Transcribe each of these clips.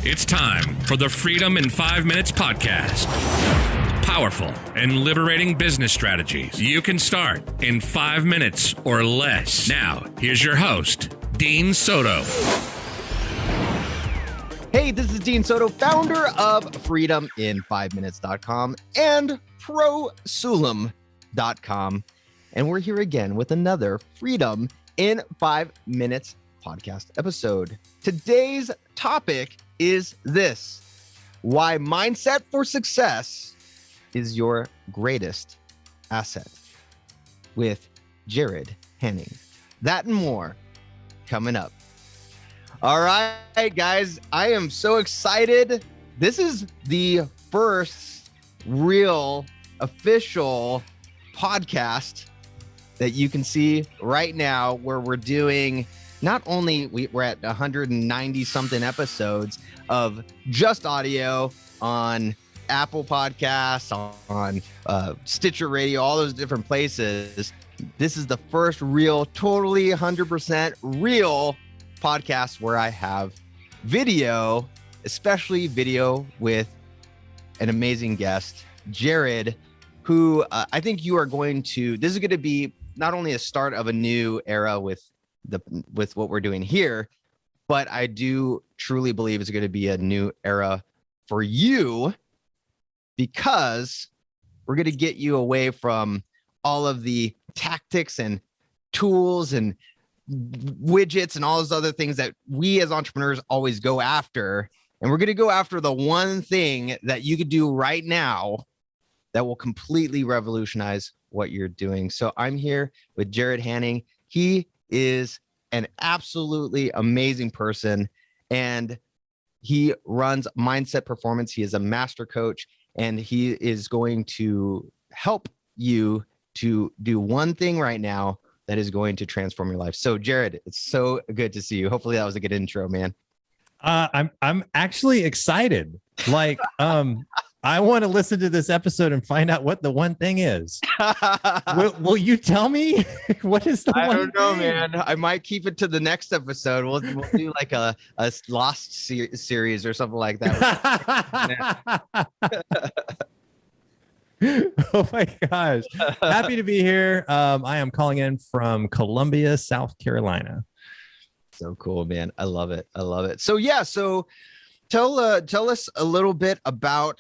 It's time for the Freedom in 5 Minutes podcast. Powerful and liberating business strategies you can start in 5 minutes or less. Now, here's your host, Dean Soto. Hey, this is Dean Soto, founder of freedomin5minutes.com and prosulam.com. And we're here again with another Freedom in 5 Minutes podcast episode. Today's topic is this: why mindset for success is your greatest asset, with Jarrod Haning. That and more coming up. All right, guys, I am so excited. This is the first real official podcast that you can see right now, where we're doing not only we're at 190 something episodes of just audio on Apple Podcasts, on Stitcher Radio, all those different places. This is the first real, totally 100% real podcast where I have video, especially video with an amazing guest, Jarrod, who I think you are going to, this is going to be not only a start of a new era with what we're doing here, but I do truly believe it's going to be a new era for you, because we're going to get you away from all of the tactics and tools and widgets and all those other things that we as entrepreneurs always go after. And we're going to go after the one thing that you could do right now that will completely revolutionize what you're doing. So I'm here with Jarrod Haning. He is an absolutely amazing person, and he runs Mindset Performance. He is a master coach, and he is going to help you to do one thing right now that is going to transform your life. So Jarrod, it's so good to see you. Hopefully that was a good intro, man. I'm actually excited. Like, I want to listen to this episode and find out what the one thing is. Will you tell me what is the one thing? I don't know, man. I might keep it to the next episode. We'll do like a Lost series or something like that. Oh my gosh. Happy to be here. I am calling in from Columbia, South Carolina. So cool, man. I love it. I love it. So yeah, so tell us a little bit about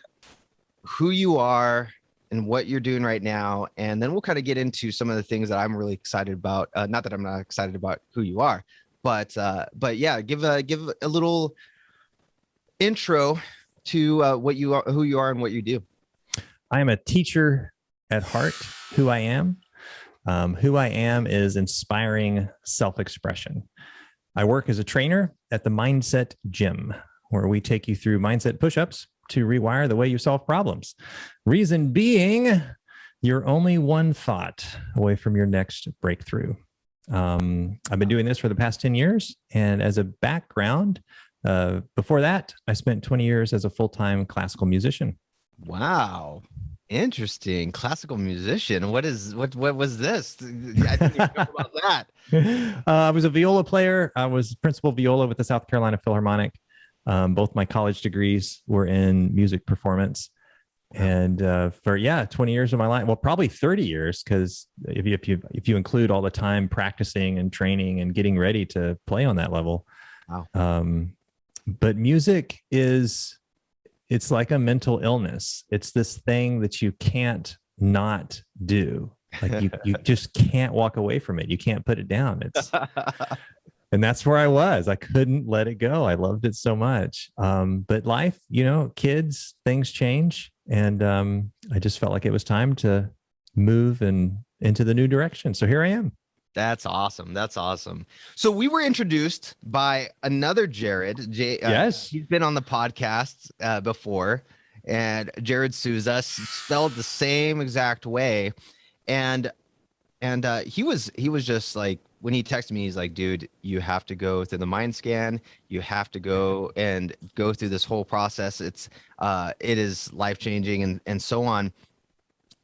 who you are and what you're doing right now, and then we'll kind of get into some of the things that I'm really excited about. Not that I'm not excited about who you are, but yeah, give a little intro to what you are, who you are, and what you do. I am a teacher at heart. Who I am is inspiring self-expression. I work as a trainer at the Mindset Gym, where we take you through mindset push-ups to rewire the way you solve problems. Reason being, you're only one thought away from your next breakthrough. I've been doing this for the past 10 years. And as a background, before that, I spent 20 years as a full-time classical musician. Wow. Interesting. Classical musician. What was this? I didn't even know about that. I was a viola player. I was principal viola with the South Carolina Philharmonic. Both my college degrees were in music performance. And for 20 years of my life, well, probably 30 years, because if you include all the time practicing and training and getting ready to play on that level. Wow. But music it's like a mental illness. It's this thing that you can't not do. Like you just can't walk away from it. You can't put it down. And that's where I was. I couldn't let it go. I loved it so much. But life, kids, things change. And I just felt like it was time to move into the new direction. So here I am. That's awesome. That's awesome. So we were introduced by another Jarrod. Yes. He's been on the podcast before, and Jarrod Souza, spelled the same exact way. And he was just like, when he texted me, he's like, dude, you have to go through the Mindscan. You have to go through this whole process. It is life-changing and so on.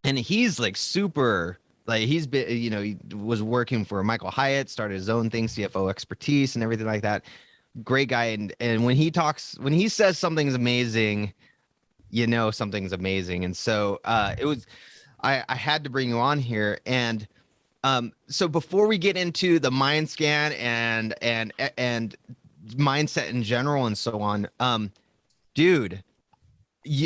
And he's like super, like he's been, he was working for Michael Hyatt, started his own thing, CFO expertise and everything like that. great guy. And when he says something's amazing, you know, something's amazing. And so I had to bring you on here. And so before we get into the mind scan and mindset in general and so on, dude,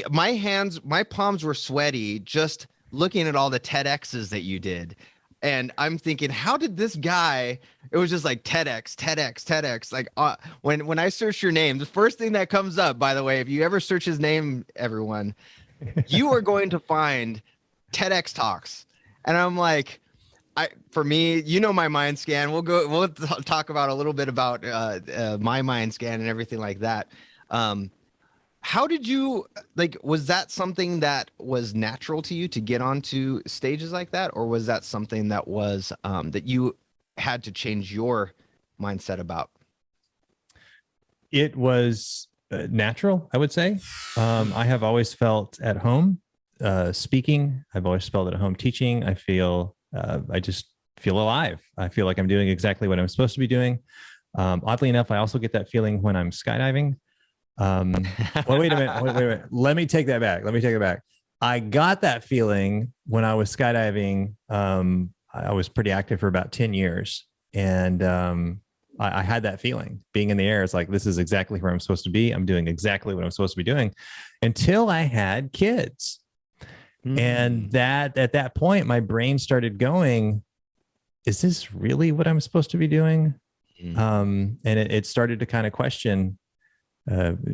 my palms were sweaty just looking at all the TEDx's that you did. And I'm thinking, how did this guy, it was just like TEDx. Like when I search your name, the first thing that comes up, by the way, if you ever search his name, everyone, you are going to find TEDx talks. And I'm like, for me, you know, my mind scan, we'll talk about a little bit about my mind scan and everything like that. How did you, like, was that something that was natural to you to get onto stages like that? Or was that something that was, that you had to change your mindset about? It was natural, I would say. I have always felt at home speaking. I've always felt at home teaching. I just feel alive. I feel like I'm doing exactly what I'm supposed to be doing. Oddly enough, I also get that feeling when I'm skydiving. Well, wait a minute. Let me take that back. I got that feeling when I was skydiving. I was pretty active for about 10 years. And I had that feeling being in the air. It's like, this is exactly where I'm supposed to be. I'm doing exactly what I'm supposed to be doing until I had kids. Mm-hmm. And that at that point, my brain started going, is this really what I'm supposed to be doing? Mm-hmm. And it started to kind of question,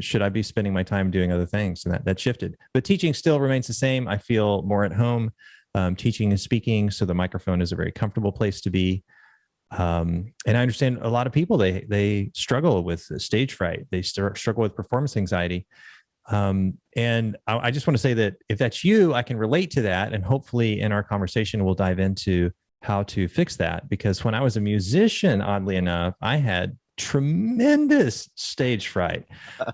should I be spending my time doing other things? And that shifted. But teaching still remains the same. I feel more at home teaching and speaking. So the microphone is a very comfortable place to be. And I understand a lot of people, they struggle with stage fright. They struggle with performance anxiety. And I just want to say that if that's you, I can relate to that. And hopefully in our conversation, we'll dive into how to fix that. Because when I was a musician, oddly enough, I had tremendous stage fright.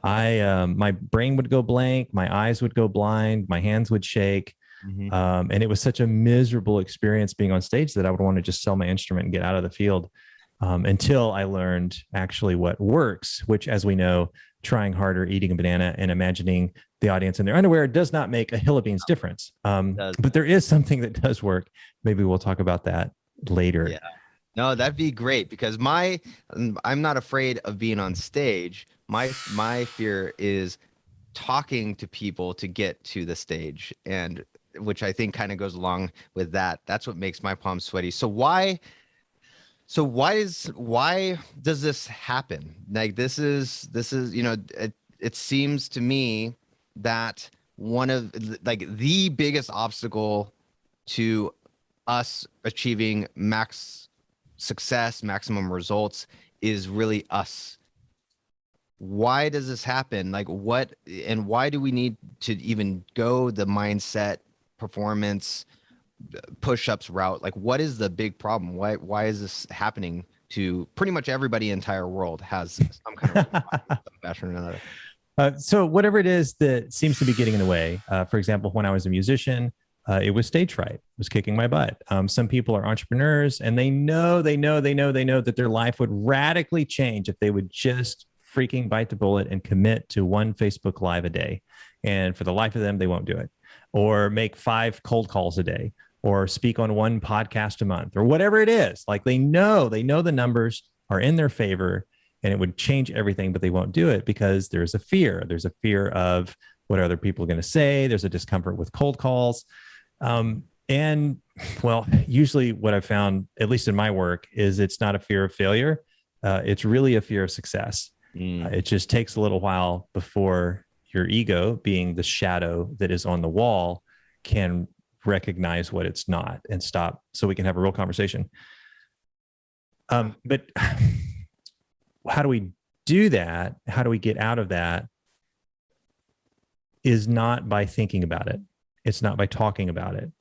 My brain would go blank, my eyes would go blind, my hands would shake. Mm-hmm. And it was such a miserable experience being on stage that I would want to just sell my instrument and get out of the field until I learned actually what works, which, as we know, trying harder, eating a banana, and imagining the audience in their underwear does not make a hill of beans difference. But there is something that does work. Maybe we'll talk about that later. Yeah. No, that'd be great, because I'm not afraid of being on stage. My fear is talking to people to get to the stage, and which I think kind of goes along with that. That's what makes my palms sweaty. So why does this happen? Like this is, you know, it seems to me that one of the biggest obstacle to us achieving max success, maximum results is really us. Why does this happen? Like what, and why do we need to even go the mindset, performance, push-ups route? Like what is the big problem? Why is this happening to pretty much everybody in the entire world has some kind of fashion or another? So whatever it is that seems to be getting in the way, for example, when I was a musician, it was stage fright. It was kicking my butt. Some people are entrepreneurs and they know that their life would radically change if they would just freaking bite the bullet and commit to one Facebook Live a day. And for the life of them, they won't do it. Or make 5 cold calls a day, or speak on 1 podcast a month, or whatever it is. Like they know the numbers are in their favor and it would change everything, but they won't do it because there's a fear. There's a fear of what other people are going to say. There's a discomfort with cold calls. And well, usually what I've found, at least in my work, is it's not a fear of failure. It's really a fear of success. It just takes a little while before your ego, being the shadow that is on the wall, can recognize what it's not and stop, so we can have a real conversation. But how do we do that? How do we get out of that? Is not by thinking about it. It's not by talking about it.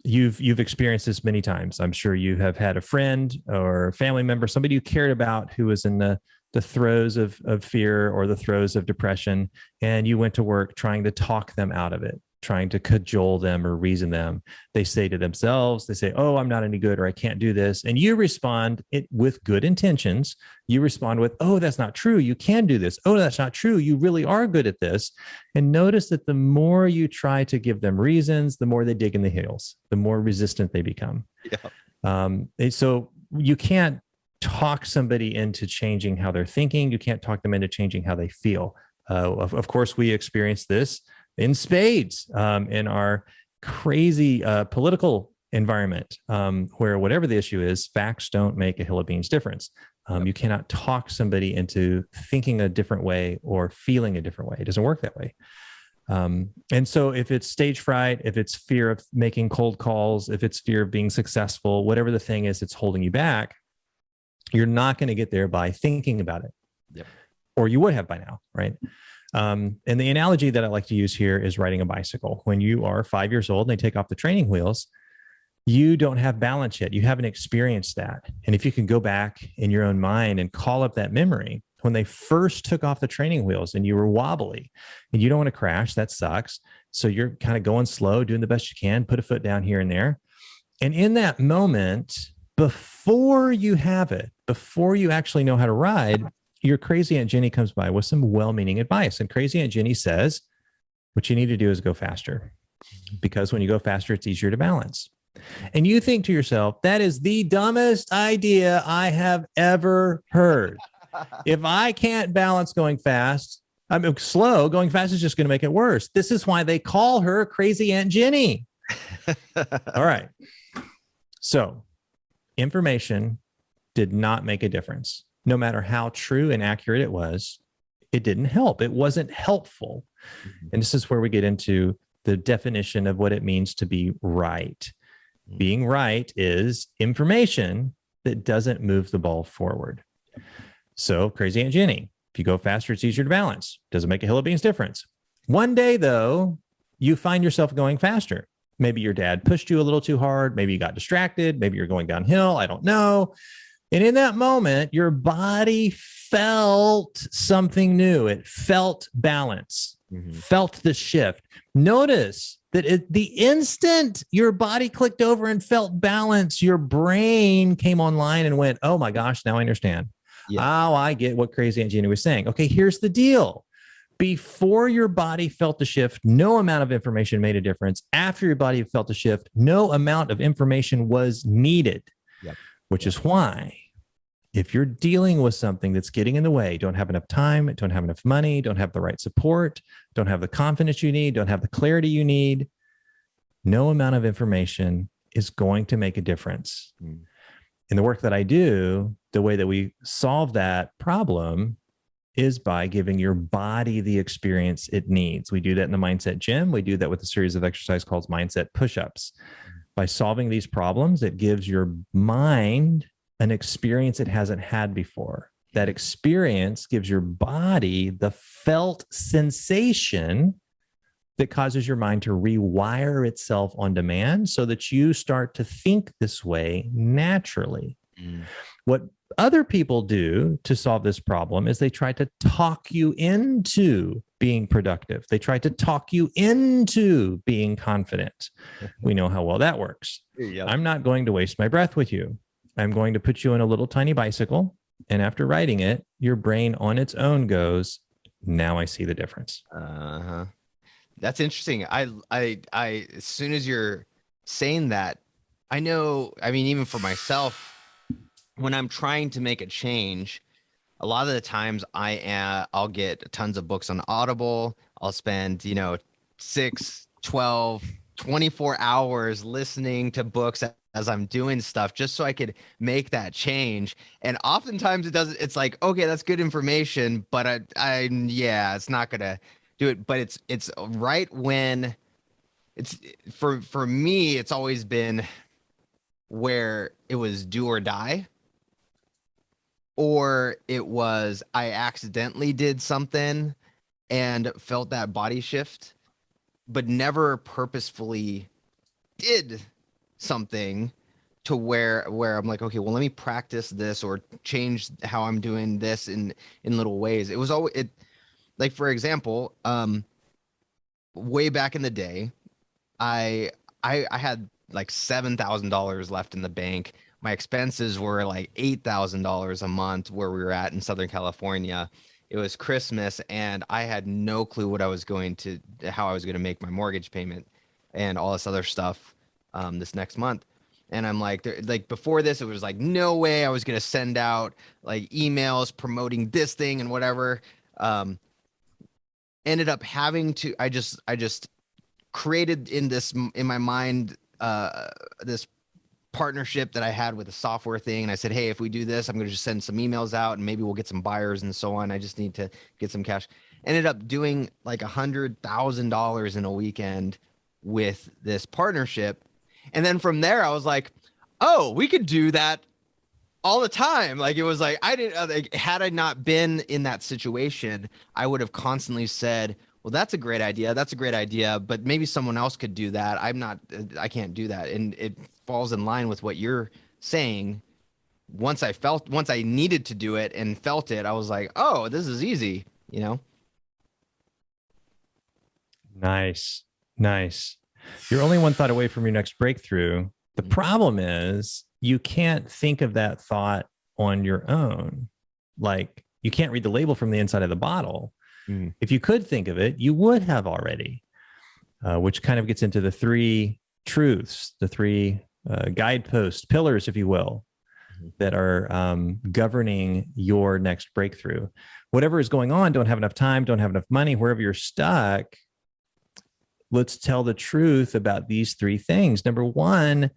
You've experienced this many times. I'm sure you have had a friend or a family member, somebody you cared about, who was in the throes of fear or the throes of depression, and you went to work trying to talk them out of it. trying to cajole them or reason them. They say to themselves, they say, oh, I'm not any good, or I can't do this. And you respond with good intentions. You respond with, oh, that's not true. You can do this. Oh, that's not true. You really are good at this. And notice that the more you try to give them reasons, the more they dig in the heels, the more resistant they become. Yeah. So you can't talk somebody into changing how they're thinking. You can't talk them into changing how they feel. Of course, we experience this in spades in our crazy political environment, where whatever the issue is, facts don't make a hill of beans difference. You cannot talk somebody into thinking a different way or feeling a different way. It doesn't work that way. And so if it's stage fright, if it's fear of making cold calls, if it's fear of being successful, whatever the thing is that's holding you back, you're not going to get there by thinking about it. Yep. Or you would have by now, right? And the analogy that I like to use here is riding a bicycle. When you are 5 years old and they take off the training wheels, you don't have balance yet. You haven't experienced that. And if you can go back in your own mind and call up that memory, when they first took off the training wheels and you were wobbly and you don't want to crash, that sucks. So you're kind of going slow, doing the best you can, put a foot down here and there. And in that moment, before you have it, before you actually know how to ride, your crazy Aunt Jenny comes by with some well-meaning advice. And crazy Aunt Jenny says, what you need to do is go faster, because when you go faster, it's easier to balance. And you think to yourself, that is the dumbest idea I have ever heard. If I can't balance going fast, I'm slow, going fast is just going to make it worse. This is why they call her crazy Aunt Jenny. All right. So information did not make a difference. No matter how true and accurate it was, it didn't help. It wasn't helpful. And this is where we get into the definition of what it means to be right. Being right is information that doesn't move the ball forward. So crazy Aunt Jenny, if you go faster, it's easier to balance. Doesn't make a hill of beans difference. One day, though, you find yourself going faster. Maybe your dad pushed you a little too hard. Maybe you got distracted. Maybe you're going downhill. I don't know. And in that moment, your body felt something new. It felt balance, felt the shift. Notice that the instant your body clicked over and felt balance, your brain came online and went, oh my gosh, now I understand. Yeah. Oh, I get what crazy Aunt Jenny was saying. Okay, here's the deal. Before your body felt the shift, no amount of information made a difference. After your body felt the shift, no amount of information was needed. Yep. Which is why if you're dealing with something that's getting in the way, don't have enough time, don't have enough money, don't have the right support, don't have the confidence you need, don't have the clarity you need, no amount of information is going to make a difference. In the work that I do, the way that we solve that problem is by giving your body the experience it needs. We do that in the Mindset Gym. We do that with a series of exercises called Mindset Pushups. By solving these problems, it gives your mind an experience it hasn't had before. That experience gives your body the felt sensation that causes your mind to rewire itself on demand so that you start to think this way naturally. What other people do to solve this problem is they try to talk you into being productive. They try to talk you into being confident. We know how well that works. Yep. I'm not going to waste my breath with you. I'm going to put you in a little tiny bicycle. And after riding it, your brain on its own goes, now I see the difference. That's interesting. I, as soon as you're saying that, I know, I mean, even for myself, when I'm trying to make a change, a lot of the times I'll get tons of books on Audible. I'll spend, 6, 12, 24 hours listening to books as I'm doing stuff just so I could make that change. And oftentimes it's like, okay, that's good information, but it's not going to do it. But it's right when it's for me, it's always been where it was do or die, or it was I accidentally did something and felt that body shift, but never purposefully did something to where I'm like, okay, well, let me practice this or change how I'm doing this in little ways. It was always like, for example, way back in the day, I had like $7,000 left in the bank. My expenses were like $8,000 a month where we were at in Southern California. It was Christmas and I had no clue what I was going to, how I was going to make my mortgage payment and all this other stuff this next month. And I'm like, like before this, it was like, no way I was going to send out like emails promoting this thing and whatever. Ended up having to, I just created in my mind, this partnership that I had with a software thing. And I said, hey, if we do this, I'm going to just send some emails out and maybe we'll get some buyers and so on. I just need to get some cash. Ended up doing like $100,000 in a weekend with this partnership. And then from there, I was like, oh, we could do that all the time. Like it was like, I didn't, like, had I not been in that situation, I would have constantly said, well, that's a great idea. That's a great idea. But maybe someone else could do that. I can't do that. And it falls in line with what you're saying. Once I needed to do it and felt it, I was like, oh, this is easy, you know? Nice. You're only one thought away from your next breakthrough. The problem is you can't think of that thought on your own. Like you can't read the label from the inside of the bottle. If you could think of it, you would have already, which kind of gets into the three truths, the three guideposts, pillars, if you will, that are governing your next breakthrough. Whatever is going on, don't have enough time, don't have enough money, wherever you're stuck, let's tell the truth about these three things. Number one,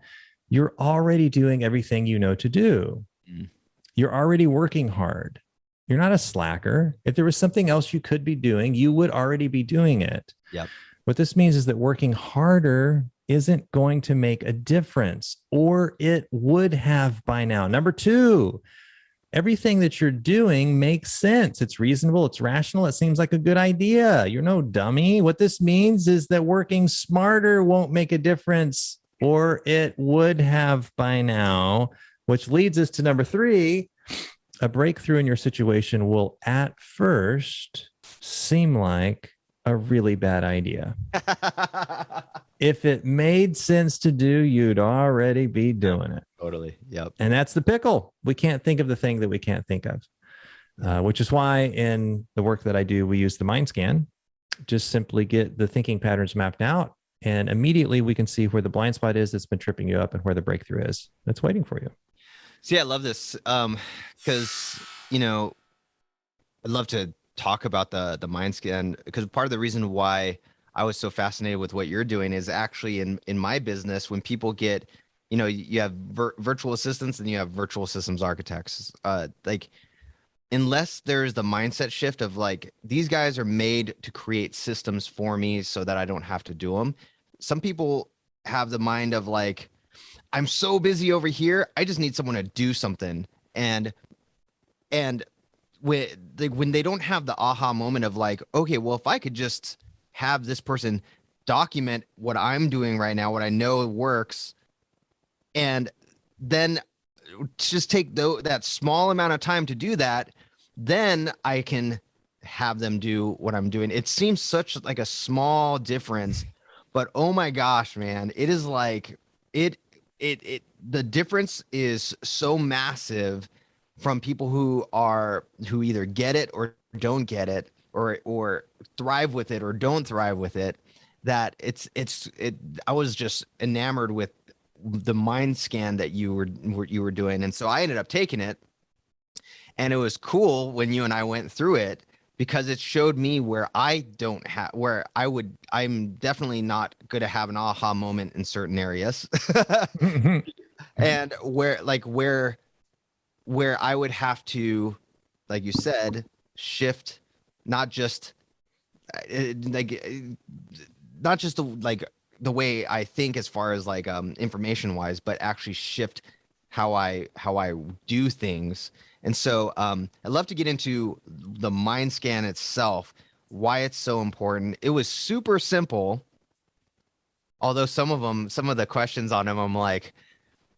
you're already doing everything you know to do. You're already working hard. You're not a slacker. If there was something else you could be doing, you would already be doing it. Yep. What this means is that working harder isn't going to make a difference, or it would have by now. Number two, everything that you're doing makes sense. It's reasonable. It's rational. It seems like a good idea. You're no dummy. What this means is that working smarter won't make a difference, or it would have by now, which leads us to number three. A breakthrough in your situation will at first seem like a really bad idea. If it made sense to do, you'd already be doing it. Totally. Yep. And that's the pickle. We can't think of the thing that we can't think of, which is why in the work that I do, we use the Mindscan. Just simply get the thinking patterns mapped out, and immediately we can see where the blind spot is that's been tripping you up and where the breakthrough is that's waiting for you. See, I love this because, you know, I'd love to talk about the mind scan, because part of the reason why I was so fascinated with what you're doing is actually in my business, when people get, you know, you have virtual assistants and you have virtual systems architects, like unless there's the mindset shift of like, these guys are made to create systems for me so that I don't have to do them. Some people have the mind of like, I'm so busy over here, I just need someone to do something. And when they don't have the aha moment of like, okay, well, if I could just have this person document what I'm doing right now, what I know works, and then just take that small amount of time to do that, then I can have them do what I'm doing. It seems such like a small difference, but oh my gosh, man, it is like the difference is so massive from people who either get it or don't get it, or thrive with it or don't thrive with it, that I was just enamored with the mind scan that you were doing. And so I ended up taking it, and it was cool when you and I went through it, because it showed me where I'm definitely not going to have an aha moment in certain areas. And where I would have to, like you said, shift, not just the way I think as far as like information wise, but actually shift how I do things. And so I'd love to get into the mind scan itself, why it's so important. It was super simple, although some of the questions on them, I'm like,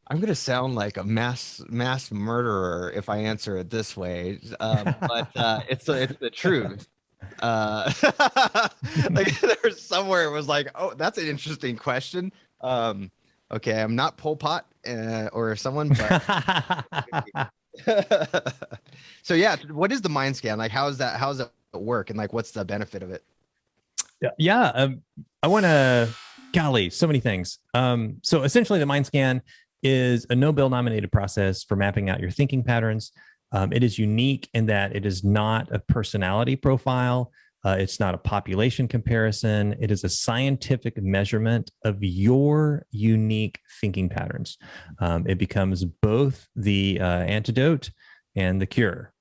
I'm going to sound like a mass murderer if I answer it this way. But it's the truth. like there's somewhere it was like, oh, that's an interesting question. Okay, I'm not Pol Pot or someone, but so yeah, what is the mind scan? Like, how does it work, and like, what's the benefit of it? Yeah, I want to, golly, so many things. So essentially, the mind scan is a Nobel nominated process for mapping out your thinking patterns. It is unique in that it is not a personality profile. It's not a population comparison. It is a scientific measurement of your unique thinking patterns. It becomes both the antidote and the cure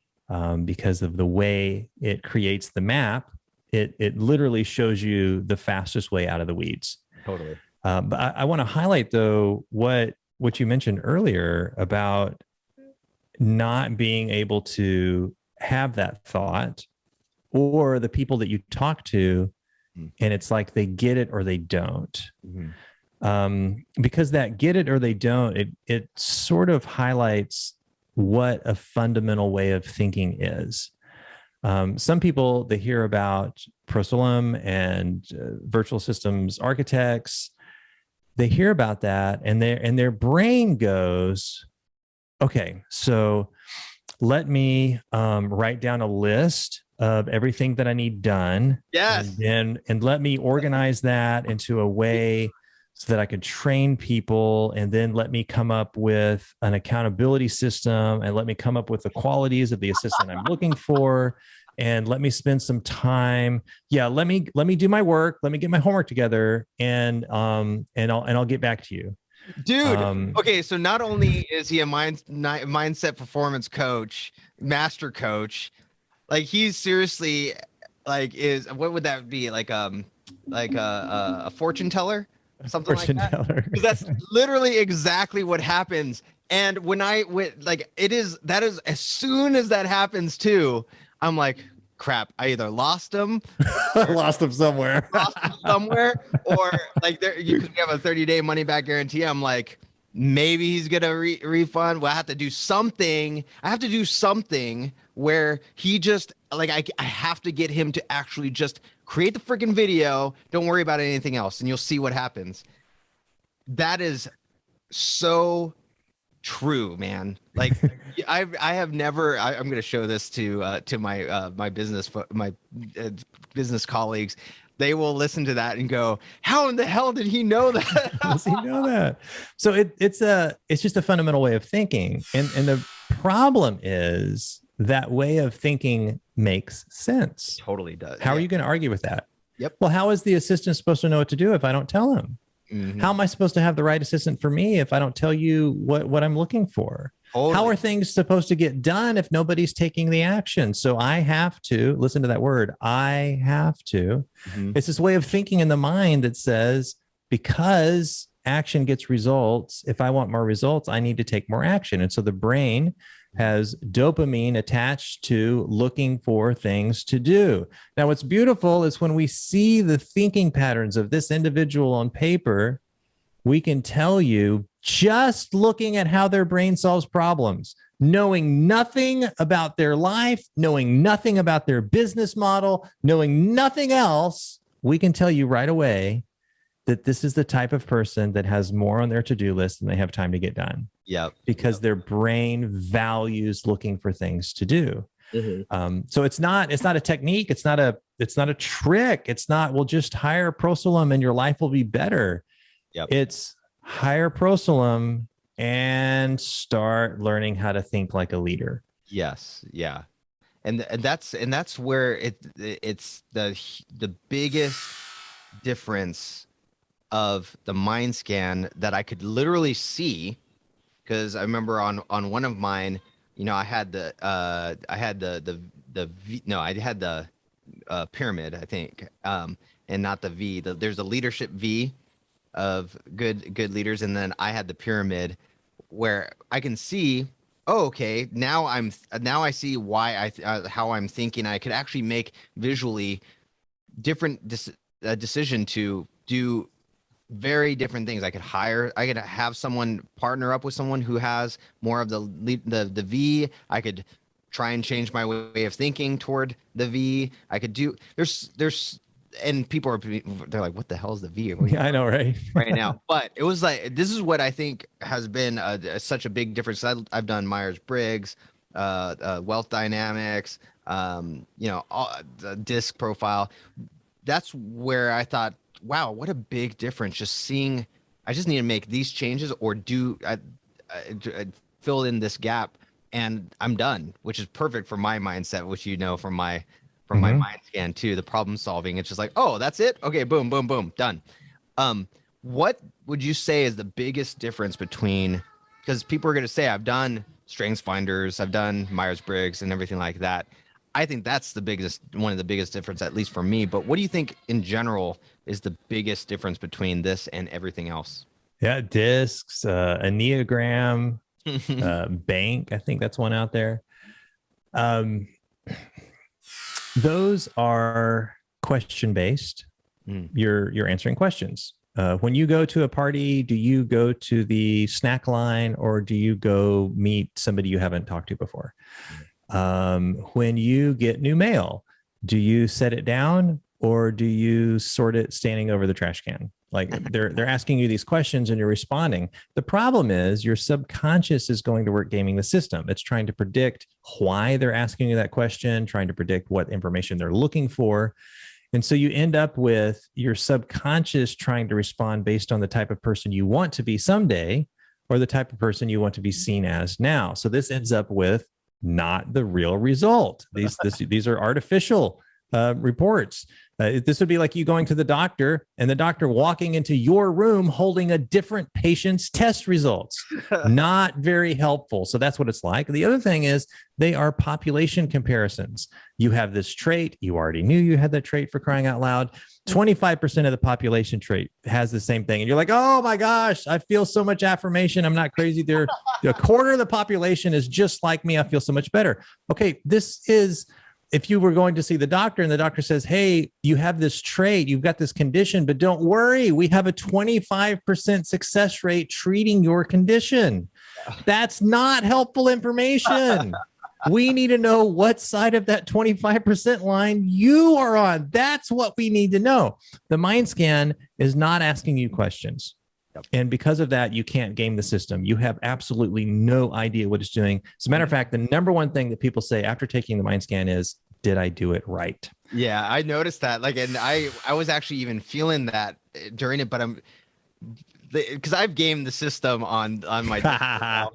because of the way it creates the map. It literally shows you the fastest way out of the weeds. Totally. But I want to highlight, though, what you mentioned earlier about not being able to have that thought, or the people that you talk to, and it's like they get it or they don't. Because that get it or they don't, it sort of highlights what a fundamental way of thinking is. Some people, they hear about Prosolum and virtual systems architects. They hear about that, and their brain goes, okay, so let me write down a list of everything that I need done. Yes. And let me organize that into a way so that I could train people, and then let me come up with an accountability system, and let me come up with the qualities of the assistant I'm looking for, and let me spend some time. Yeah, let me do my work. Let me get my homework together, and I'll get back to you. Dude, okay, so not only is he a mindset performance coach, master coach, like he's seriously like what would that be, like a fortune teller, something like that? Because that's literally exactly what happens. And when that is as soon as that happens too, I'm like, crap, I either lost him somewhere or like you have a 30-day money back guarantee. I'm like, maybe he's gonna refund. Well, I have to do something where he just like, I have to get him to actually just create the freaking video. Don't worry about anything else, and you'll see what happens. That is so true, man. Like I have never, I'm going to show this to my business colleagues. They will listen to that and go, how in the hell did he know that? How does he know that? So it's just a fundamental way of thinking. And the problem is that way of thinking makes sense. Totally does. How are you going to argue with that? Yep. Well, how is the assistant supposed to know what to do if I don't tell him? How am I supposed to have the right assistant for me if I don't tell you what I'm looking for? Totally. How are things supposed to get done if nobody's taking the action? So I have to listen to that word. I have to. It's this way of thinking in the mind that says, because action gets results, if I want more results, I need to take more action. And so the brain has dopamine attached to looking for things to do. Now, what's beautiful is when we see the thinking patterns of this individual on paper, we can tell you, just looking at how their brain solves problems, knowing nothing about their life, knowing nothing about their business model, knowing nothing else, we can tell you right away that this is the type of person that has more on their to-do list than they have time to get done. Yeah, because their brain values looking for things to do. So it's not a technique. It's not a trick. It's not, well, just hire Prosolum and your life will be better. It's hire Prosolum and start learning how to think like a leader. Yes. Yeah. And that's where it's the biggest difference of the mind scan that I could literally see. Because I remember on one of mine, I had the pyramid, I think, and not the V. There's a leadership V of good leaders, and then I had the pyramid where I can see, oh, okay, now I see why how I'm thinking. I could actually make visually different decision to do very different things. I could have someone partner up with someone who has more of the V. I could try and change my way of thinking toward the V. I could do, and people they're like, what the hell is the V? Yeah, I know, right? Right now. But it was like, this is what I think has been such a big difference. I've done Myers-Briggs, wealth dynamics, the disc profile. That's where I thought, wow, what a big difference. Just seeing, I just need to make these changes or fill in this gap and I'm done, which is perfect for my mindset, which, from my Mindscan too, the problem solving. It's just like, oh, that's it. Okay. Boom, boom, boom. Done. What would you say is the biggest difference between, because people are going to say, I've done strengths finders, I've done Myers-Briggs and everything like that. I think that's one of the biggest difference, at least for me. But what do you think in general is the biggest difference between this and everything else? Yeah. Discs, Enneagram, Bank. I think that's one out there. Those are question-based. You're answering questions. When you go to a party, do you go to the snack line or do you go meet somebody you haven't talked to before? When you get new mail, do you set it down or do you sort it standing over the trash can? Like they're asking you these questions and you're responding. The problem is your subconscious is going to work gaming the system. It's trying to predict why they're asking you that question, trying to predict what information they're looking for. And so you end up with your subconscious trying to respond based on the type of person you want to be someday or the type of person you want to be seen as now. So this ends up with not the real result. These are artificial reports. This would be like you going to the doctor and the doctor walking into your room holding a different patient's test results. Not very helpful. So that's what it's like. The other thing is they are population comparisons. You have this trait. You already knew you had that trait, for crying out loud. 25% of the population trait has the same thing. And you're like, oh my gosh, I feel so much affirmation. I'm not crazy. There, a quarter of the population is just like me. I feel so much better. Okay, this is, if you were going to see the doctor and the doctor says, hey, you have this trait, you've got this condition, but don't worry, we have a 25% success rate treating your condition. That's not helpful information. We need to know what side of that 25% line you are on. That's what we need to know. The Mindscan is not asking you questions. And because of that, you can't game the system. You have absolutely no idea what it's doing. As a matter of fact, the number one thing that people say after taking the Mindscan is, did I do it right? Yeah, I noticed that. And I was actually even feeling that during it, but because I've gamed the system on my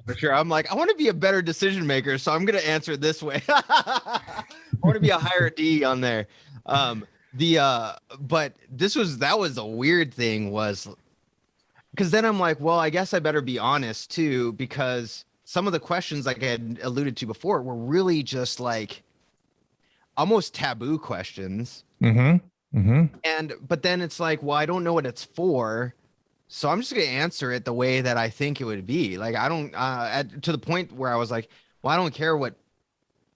for sure. I'm like, I want to be a better decision maker, so I'm going to answer it this way. I want to be a higher D on there. But that was a weird thing, was because then I'm like, well, I guess I better be honest too, because some of the questions, like I had alluded to before, were really just like almost taboo questions. But then it's like, well, I don't know what it's for, so I'm just going to answer it the way that I think it would be. Like, I don't, to the point where I was like, well, I don't care what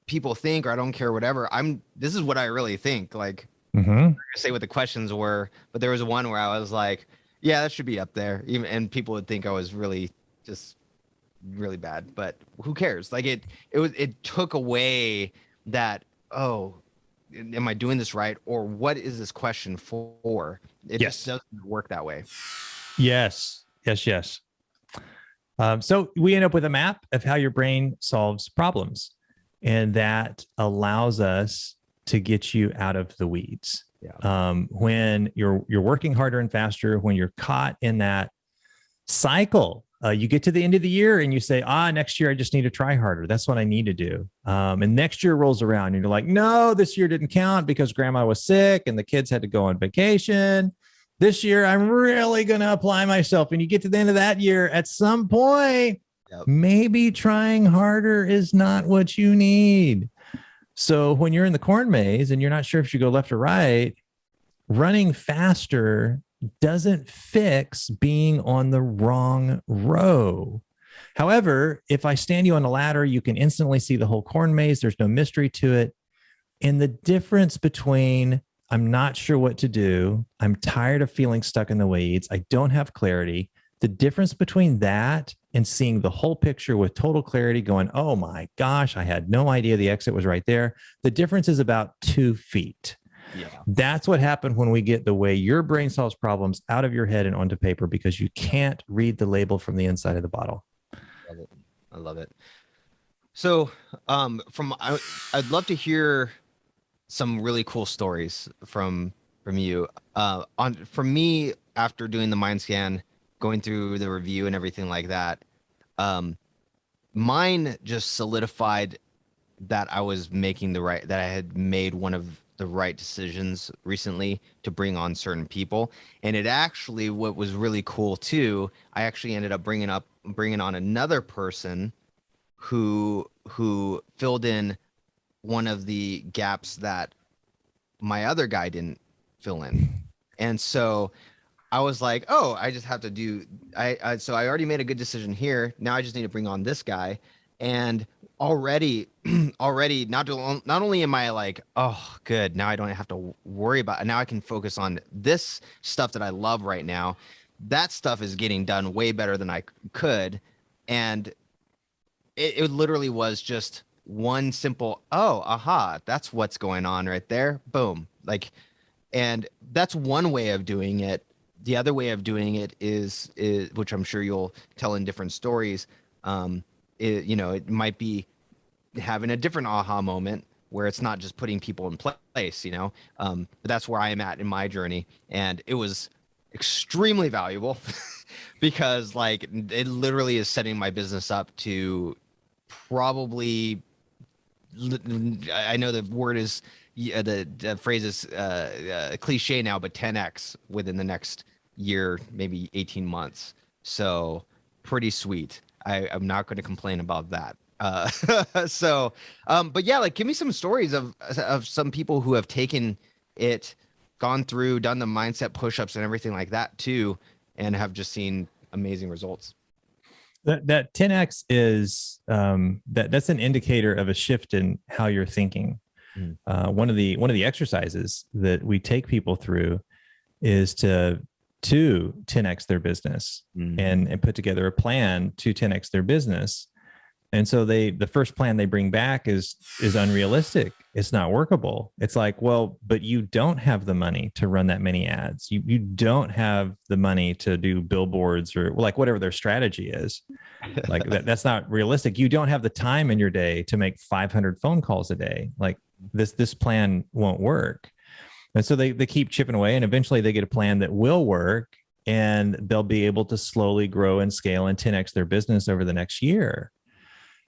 people think, or I don't care whatever. This is what I really think. Like, I'm not gonna say what the questions were, but there was one where I was like, yeah, that should be up there. And people would think I was really bad, but who cares? Like it took away that, oh, am I doing this right? Or what is this question for? It just doesn't work that way. Yes. So we end up with a map of how your brain solves problems, and that allows us to get you out of the weeds. When you're working harder and faster, when you're caught in that cycle, you get to the end of the year and you say, next year I just need to try harder. That's what I need to do. And next year rolls around and you're like, no, this year didn't count because grandma was sick and the kids had to go on vacation. This year I'm really going to apply myself. And you get to the end of that year, at some point, maybe trying harder is not what you need. So when you're in the corn maze and you're not sure if you go left or right, running faster doesn't fix being on the wrong row. However, if I stand you on a ladder, you can instantly see the whole corn maze. There's no mystery to it. And the difference between I'm not sure what to do, I'm tired of feeling stuck in the weeds, I don't have clarity, The difference between that and seeing the whole picture with total clarity, going, oh my gosh, I had no idea the exit was right there. The difference is about 2 feet. Yeah. That's what happened when we get the way your brain solves problems out of your head and onto paper, because you can't read the label from the inside of the bottle. Love it. I love it. So I'd love to hear some really cool stories from you. For me, after doing the Mindscan, going through the review and everything like that, mine just solidified that I was making that I had made one of the right decisions recently to bring on certain people. And it actually, what was really cool too, I actually ended up bringing on another person who filled in one of the gaps that my other guy didn't fill in. And so I was like, oh, I just have to do, so I already made a good decision here. Now I just need to bring on this guy. And already not only am I like, oh, good, now I don't have to worry about it. Now I can focus on this stuff that I love right now. That stuff is getting done way better than I could. And it literally was just one simple, oh, aha, that's what's going on right there. Boom. Like, and that's one way of doing it. The other way of doing it is which I'm sure you'll tell in different stories. It might be having a different aha moment where it's not just putting people in place, but that's where I am at in my journey. And it was extremely valuable because like it literally is setting my business up to probably, I know the word is, the phrase is cliche now, but 10x within the next year, maybe 18 months. So pretty sweet. I'm not going to complain about that. But yeah, like give me some stories of some people who have taken it, gone through, done the mindset push-ups and everything like that too, and have just seen amazing results. That 10x is that's an indicator of a shift in how you're thinking. One of the exercises that we take people through is to 10x their business and put together a plan to 10x their business. And so the first plan they bring back is unrealistic. It's not workable. It's like, well, but you don't have the money to run that many ads. You don't have the money to do billboards or like whatever their strategy is. Like that's not realistic. You don't have the time in your day to make 500 phone calls a day. Like this plan won't work. And so they keep chipping away, and eventually they get a plan that will work, and they'll be able to slowly grow and scale and 10x their business over the next year.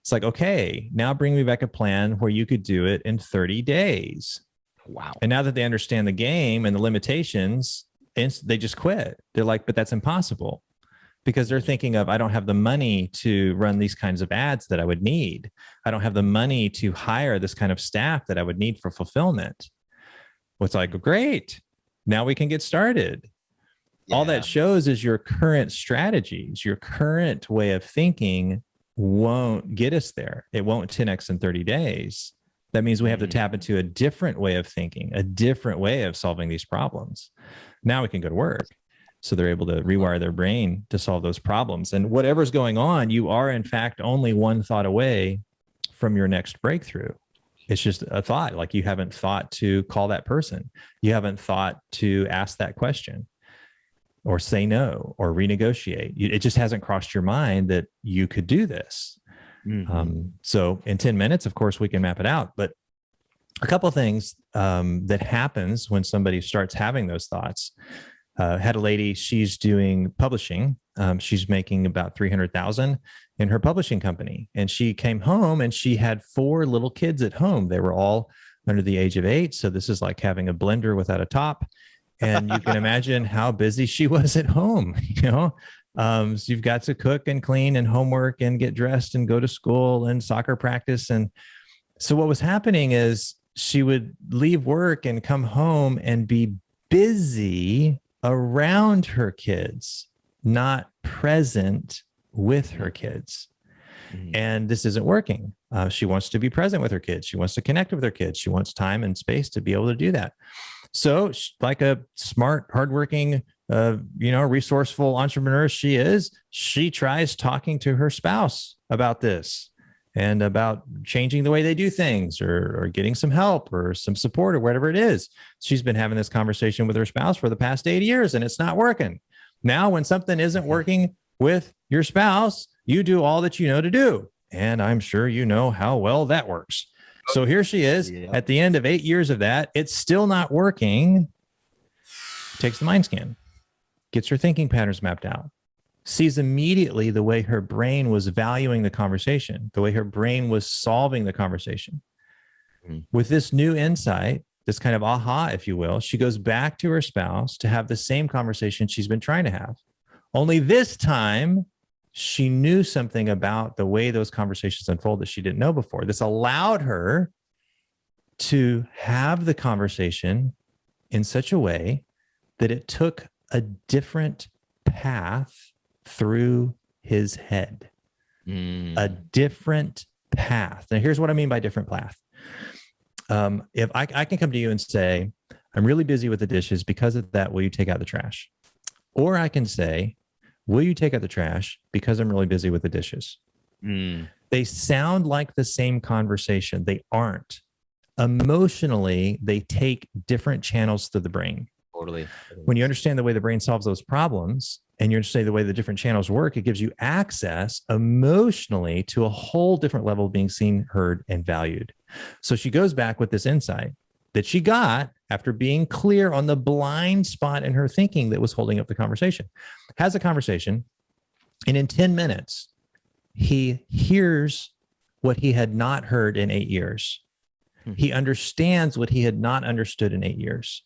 It's like, okay, now bring me back a plan where you could do it in 30 days. Wow. And now that they understand the game and the limitations, they just quit. They're like, but that's impossible, because they're thinking of, I don't have the money to run these kinds of ads that I would need. I don't have the money to hire this kind of staff that I would need for fulfillment. Well, it's like, great, now we can get started. Yeah. All that shows is your current strategies, your current way of thinking won't get us there. It won't 10x in 30 days. That means we have to tap into a different way of thinking, a different way of solving these problems. Now we can go to work. So they're able to rewire their brain to solve those problems. And whatever's going on, you are in fact only one thought away from your next breakthrough. It's just a thought. Like you haven't thought to call that person. You haven't thought to ask that question or say no or renegotiate. It just hasn't crossed your mind that you could do this. So in 10 minutes, of course, we can map it out. But a couple of things that happens when somebody starts having those thoughts. Had a lady, she's doing publishing. She's making about $300,000 in her publishing company. And she came home and she had 4 little kids at home. They were all under the age of 8. So this is like having a blender without a top. And you can imagine how busy she was at home, so you've got to cook and clean and homework and get dressed and go to school and soccer practice. And so what was happening is she would leave work and come home and be busy around her kids, not present with her kids. And this isn't working. She wants to be present with her kids. She wants to connect with her kids. She wants time and space to be able to do that. So like a smart, hardworking resourceful entrepreneur she is, she tries talking to her spouse about this and about changing the way they do things or getting some help or some support or whatever it is. She's been having this conversation with her spouse for the past 8 years and it's not working. Now, when something isn't working with your spouse, you do all that you know to do. And I'm sure you know how well that works. So here she is at the end of 8 years of that. It's still not working. Takes the mind scan, gets her thinking patterns mapped out, sees immediately the way her brain was valuing the conversation, the way her brain was solving the conversation. With this new insight, this kind of aha, if you will, she goes back to her spouse to have the same conversation she's been trying to have. Only this time, she knew something about the way those conversations unfold that she didn't know before. This allowed her to have the conversation in such a way that it took a different path through his head. A different path. Now, here's what I mean by different path. If I can come to you and say, I'm really busy with the dishes. Because of that, will you take out the trash? Or I can say, will you take out the trash because I'm really busy with the dishes? They sound like the same conversation. They aren't. Emotionally, they take different channels through the brain. Totally. When you understand the way the brain solves those problems and you understand the way the different channels work, it gives you access emotionally to a whole different level of being seen, heard, and valued. So she goes back with this insight that she got after being clear on the blind spot in her thinking that was holding up the conversation. Has a conversation, and in 10 minutes, he hears what he had not heard in 8 years. He understands what he had not understood in 8 years.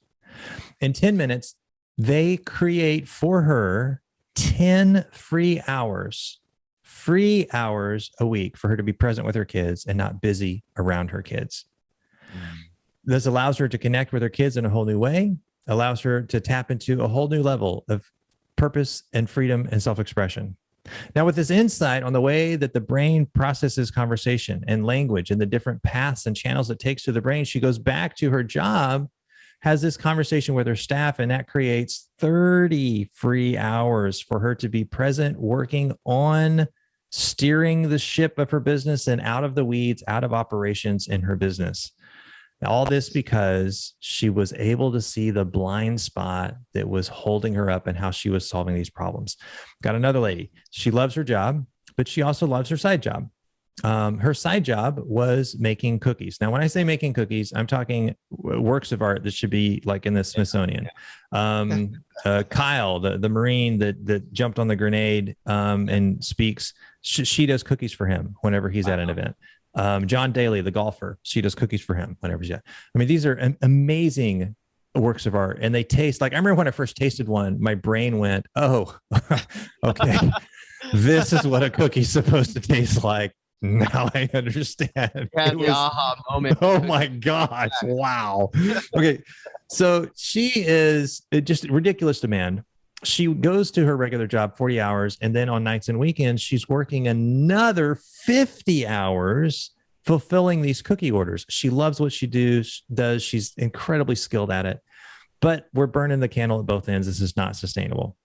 In 10 minutes, they create for her 10 free hours a week for her to be present with her kids and not busy around her kids. This allows her to connect with her kids in a whole new way, allows her to tap into a whole new level of purpose and freedom and self-expression. Now, with this insight on the way that the brain processes conversation and language and the different paths and channels it takes to the brain, she goes back to her job, has this conversation with her staff, and that creates 30 free hours for her to be present, working on steering the ship of her business and out of the weeds, out of operations in her business. All this because she was able to see the blind spot that was holding her up and how she was solving these problems. Got another lady. She loves her job, but she also loves her side job. Her side job was making cookies. Now, when I say making cookies, I'm talking works of art that should be like in the Smithsonian. Kyle, the Marine that jumped on the grenade and speaks, she does cookies for him whenever he's at an event. John Daly, the golfer, she does cookies for him whenever he's at. I mean, these are amazing works of art, and they taste like, I remember when I first tasted one, my brain went, oh, okay, this is what a cookie's supposed to taste like. Now I understand. Yeah, the aha moment. Oh my gosh. Wow. Okay. So she is just ridiculous demand. She goes to her regular job, 40 hours. And then on nights and weekends, she's working another 50 hours fulfilling these cookie orders. She loves what she does. She's incredibly skilled at it, but we're burning the candle at both ends. This is not sustainable.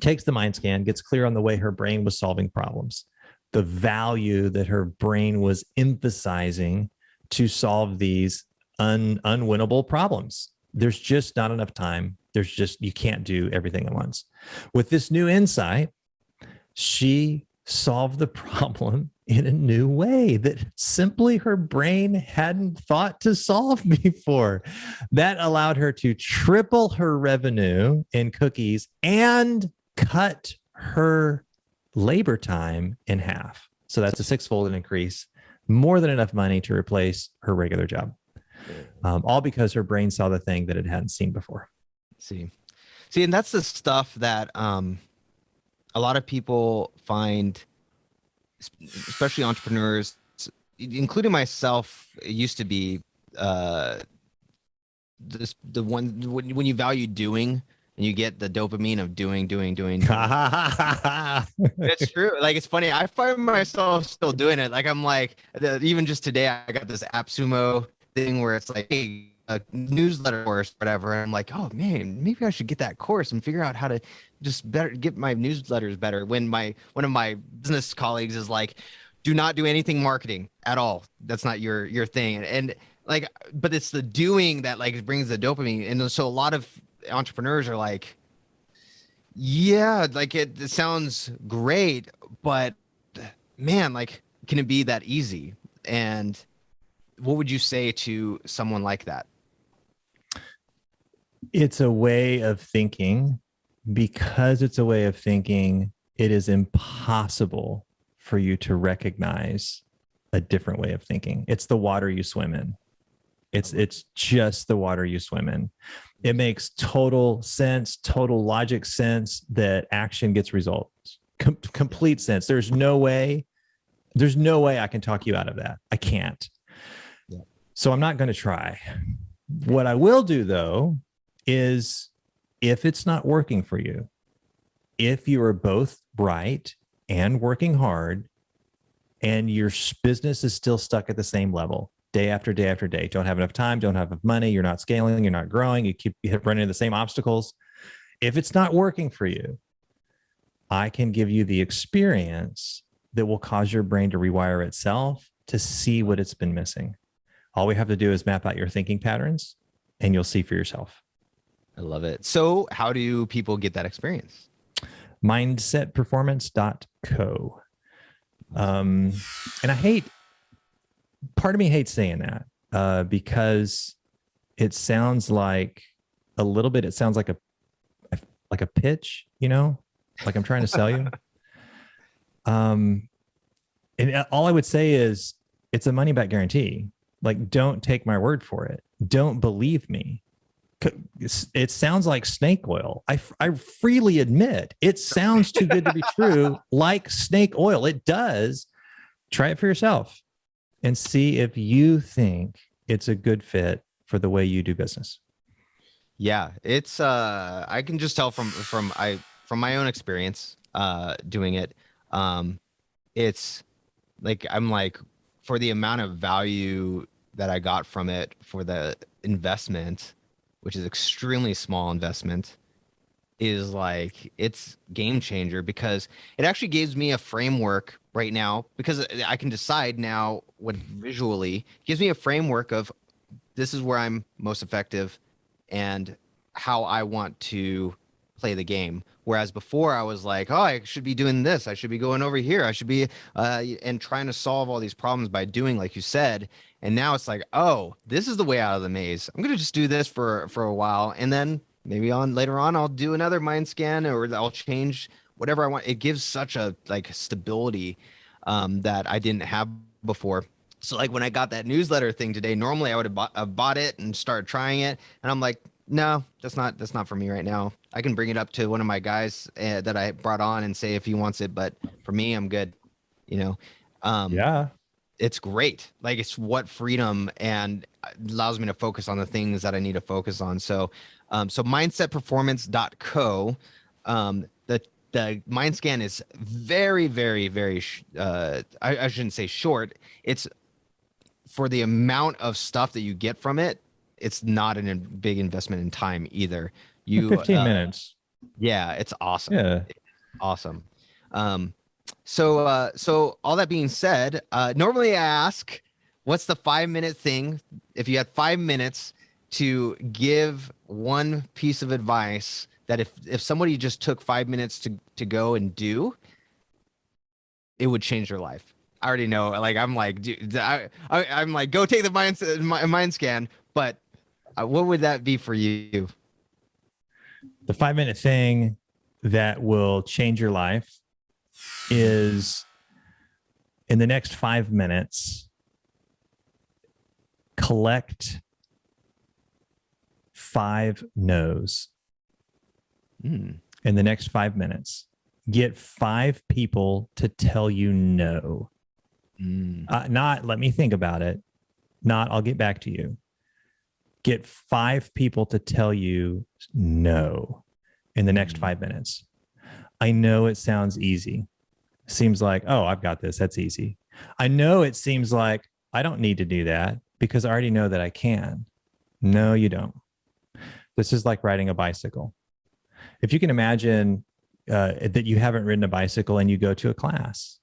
Takes the mind scan, gets clear on the way her brain was solving problems, the value that her brain was emphasizing to solve these unwinnable problems. There's just not enough time. You can't do everything at once. With this new insight, she solved the problem in a new way that simply her brain hadn't thought to solve before. That allowed her to triple her revenue in cookies and cut her labor time in half. So that's a six-fold increase, more than enough money to replace her regular job. All because her brain saw the thing that it hadn't seen before. See, and that's the stuff that a lot of people find, especially entrepreneurs, including myself, it used to be the one when you value doing and you get the dopamine of doing. It's true. Like, it's funny. I find myself still doing it. Like, I'm like, even just today, I got this AppSumo thing where it's like, hey, a newsletter course, whatever. And I'm like, oh man, maybe I should get that course and figure out how to just better get my newsletters better. When one of my business colleagues is like, do not do anything marketing at all. That's not your thing. And like, but it's the doing that like brings the dopamine. And so a lot of entrepreneurs are like, yeah, like it sounds great, but man, like, can it be that easy? And what would you say to someone like that? It's a way of thinking. Because it's a way of thinking, it is impossible for you to recognize a different way of thinking. It's the water you swim in. It's just the water you swim in. It makes total sense, total logic sense that action gets results. Complete sense. There's no way I can talk you out of that. I can't. Yeah. So I'm not going to try. What I will do though is, if it's not working for you, if you are both bright and working hard and your business is still stuck at the same level day after day after day, don't have enough time, don't have enough money, you're not scaling, you're not growing, you keep running into the same obstacles. If it's not working for you, I can give you the experience that will cause your brain to rewire itself to see what it's been missing. All we have to do is map out your thinking patterns and you'll see for yourself. I love it. So how do people get that experience? Mindsetperformance.co. And part of me hates saying that because it sounds like it sounds like a pitch, like I'm trying to sell you. And all I would say is it's a money back guarantee. Like, don't take my word for it. Don't believe me. It sounds like snake oil. I freely admit it sounds too good to be true, like snake oil. It does. Try it for yourself and see if you think it's a good fit for the way you do business. Yeah, it's I can just tell from my own experience doing it. It's like, I'm like, for the amount of value that I got from it, for the investment, which is extremely small investment, is like, it's game changer, because it actually gives me a framework right now, because I can decide now what visually gives me a framework of, this is where I'm most effective and how I want to play the game. Whereas before I was like, oh, I should be doing this, I should be going over here, I should be and trying to solve all these problems by doing, like you said. And now it's like, oh, this is the way out of the maze. I'm gonna just do this for a while, and then maybe later on I'll do another mind scan, or I'll change whatever I want. It gives such a like stability that I didn't have before. So like when I got that newsletter thing today, normally I would have bought it and started trying it, and I'm like, no, that's not for me right now. I can bring it up to one of my guys that I brought on and say if he wants it, but for me, I'm good. Yeah, it's great. Like, it's what freedom, and allows me to focus on the things that I need to focus on. So mindsetperformance.co. The mind scan is very, very, very, I shouldn't say short. It's, for the amount of stuff that you get from it, it's not a big investment in time either. 15 minutes. Yeah, it's awesome. Yeah. It's awesome. So all that being said, normally I ask, what's the 5-minute thing? If you had 5 minutes to give one piece of advice that if somebody just took 5 minutes to go and do, it would change their life. I already know. Like, I'm like, dude, I'm like, go take the mind scan. But what would that be for you? The 5-minute thing that will change your life is, in the next 5 minutes, collect 5 no's. In the next 5 minutes, get 5 people to tell you no. Not, let me think about it. Not, I'll get back to you. Get 5 people to tell you no in the next 5 minutes. I know it sounds easy. Seems like, oh, I've got this. That's easy. I know it seems like I don't need to do that because I already know that I can. No, you don't. This is like riding a bicycle. If you can imagine that you haven't ridden a bicycle and you go to a class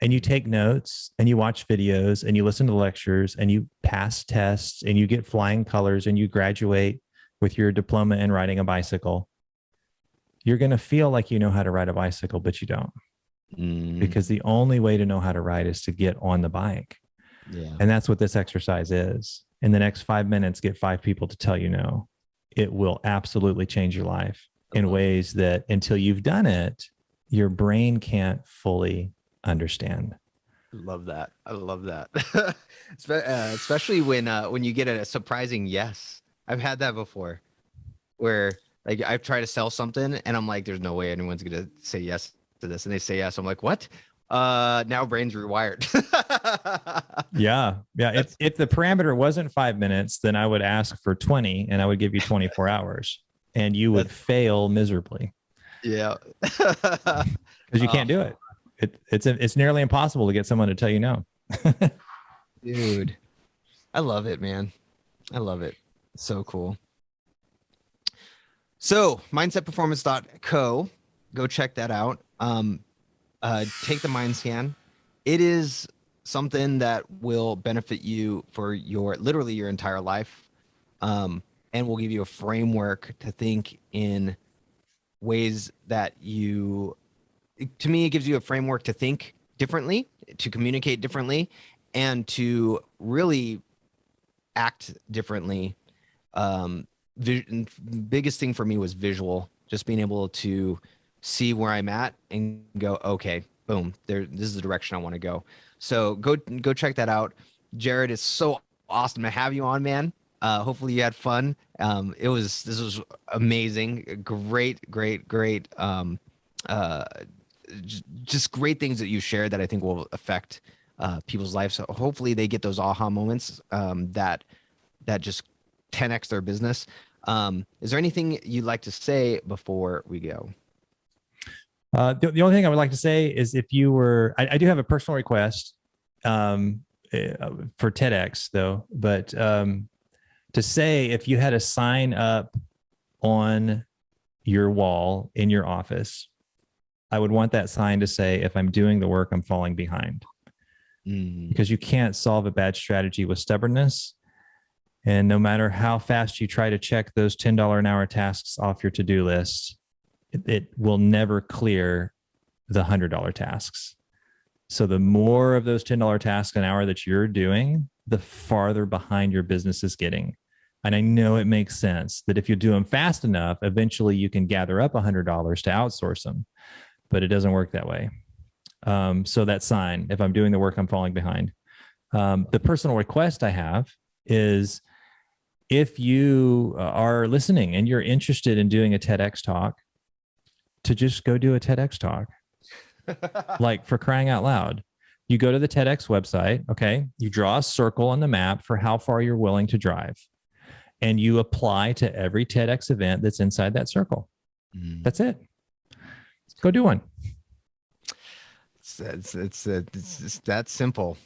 and you take notes and you watch videos and you listen to lectures and you pass tests and you get flying colors and you graduate with your diploma in riding a bicycle, you're going to feel like you know how to ride a bicycle, but you don't. Because the only way to know how to ride is to get on the bike. Yeah. And that's what this exercise is. In the next 5 minutes, get 5 people to tell you no. It will absolutely change your life in ways that until you've done it, your brain can't fully understand. Love that. I love that. Especially when you get a surprising yes. I've had that before where like I've tried to sell something and I'm like, there's no way anyone's going to say yes to this. And they say yes. I'm like, what? Now brain's rewired. Yeah. If the parameter wasn't 5 minutes, then I would ask for 20 and I would give you 24 hours and you would fail miserably. Yeah. Because you can't do it. It's nearly impossible to get someone to tell you no. Dude, I love it, man. I love it. So cool. So mindsetperformance.co, go check that out. Take the mind scan. It is something that will benefit you for literally your entire life. And will give you a framework to think in ways that to me, it gives you a framework to think differently, to communicate differently, and to really act differently. Biggest thing for me was visual, just being able to see where I'm at and go, okay, boom, this is the direction I want to go. So go check that out. Jarrod, it's so awesome to have you on, man. Hopefully you had fun. This was amazing. Great. Just great things that you shared that I think will affect people's lives. So hopefully they get those aha moments that just 10x their business. Is there anything you'd like to say before we go? The only thing I would like to say is if you were, I do have a personal request for TEDx though, but to say if you had a sign up on your wall in your office, I would want that sign to say, if I'm doing the work, I'm falling behind. Because you can't solve a bad strategy with stubbornness. And no matter how fast you try to check those $10 an hour tasks off your to-do list, it will never clear the $100 tasks. So the more of those $10 tasks an hour that you're doing, the farther behind your business is getting. And I know it makes sense that if you do them fast enough, eventually you can gather up $100 to outsource them, but it doesn't work that way. So that sign, if I'm doing the work, I'm falling behind. The personal request I have is if you are listening and you're interested in doing a TEDx talk, to just go do a TEDx talk. Like, for crying out loud, you go to the TEDx website, okay? You draw a circle on the map for how far you're willing to drive, and you apply to every TEDx event that's inside that circle. That's it. Go do one. It's that simple.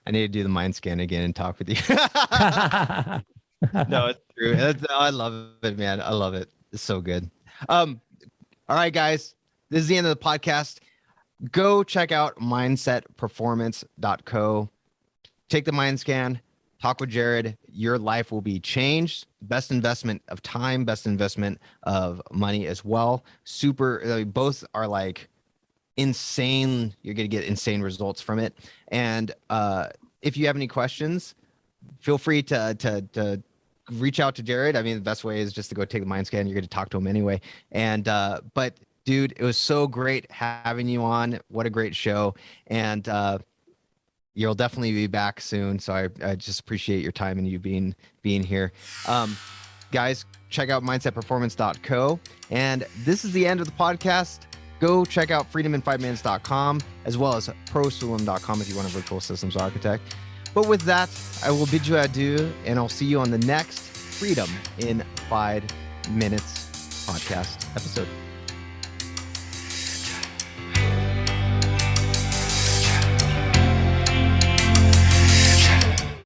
I need to do the mind scan again and talk with you. No, it's true. I love it, man. I love it. It's so good. All right, guys, this is the end of the podcast. Go check out mindsetperformance.co. Take the mind scan, talk with Jarrod. Your life will be changed. Best investment of time, best investment of money as well. Both are like insane. You're going to get insane results from it. And if you have any questions, feel free to reach out to Jarrod. I mean, the best way is just to go take the mind scan. You're going to talk to him anyway. And but dude, it was so great having you on. What a great show. And you'll definitely be back soon. So I just appreciate your time and you being here. Guys, check out mindsetperformance.co. And this is the end of the podcast. Go check out freedomin5minutes.com as well as prosulum.com if you want a virtual systems architect. But with that, I will bid you adieu, and I'll see you on the next Freedom in 5 Minutes podcast episode.